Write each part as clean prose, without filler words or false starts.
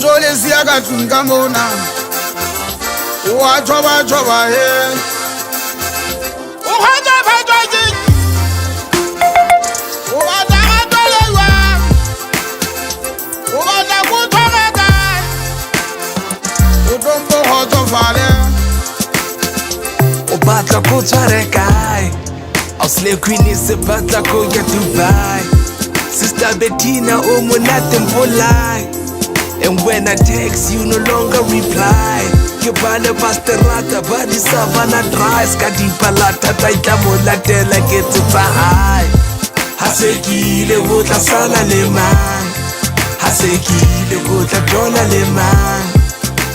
Unjolesi ka tlung ka mona wa thoba he o kgotsa phatwa ke o batla ga tolewa o batla go thoba kae o tombo kgotsofale o batla go tshware kae a slay queen se batla go ya Dubai Sister Bettina o monate mpolai. And when I text, you no longer reply. Ke bale pasterata ba di savana dries. Ka di palata taitla mo latela ke tsa high. Ha se ke ile go tla sala le mang. Ha se ke ile go tla dola le mang.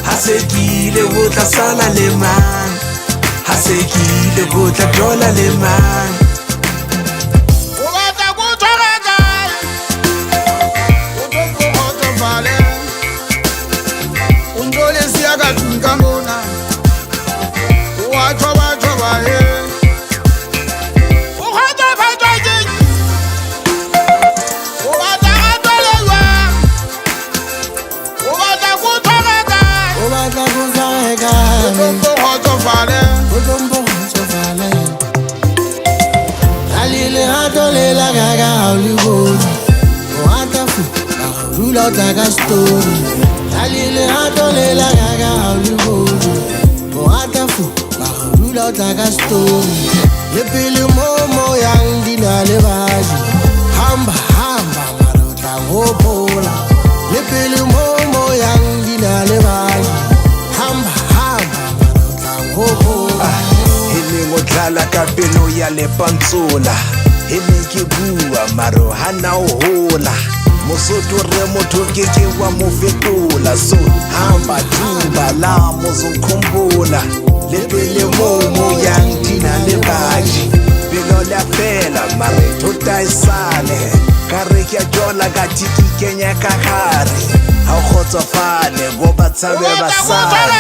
Ha se ke ile go tla sala le mang. Ha se ke ile go tla dola le mang. Like a story, Alile Adolela Gaga, how you go? Wonderful, rule out like a story. You feel Momo Yang Dina Levaji, Hamba, Marota, Hopola. You feel Momo Yang Dina Levaji, Hamba, Marota, Hopola. Hili ngodlala kapelo ya le pantsula. Hili kibua maro hana uhola. Mosoto re motho ke wa mo fetola so hamba thuba la mozokhumbula lebele momo yang dina le baji bilo la fela mare tota isale kare ke jola ka tiki kenya ka khare ha o khotsofale go ba tsabe ba sala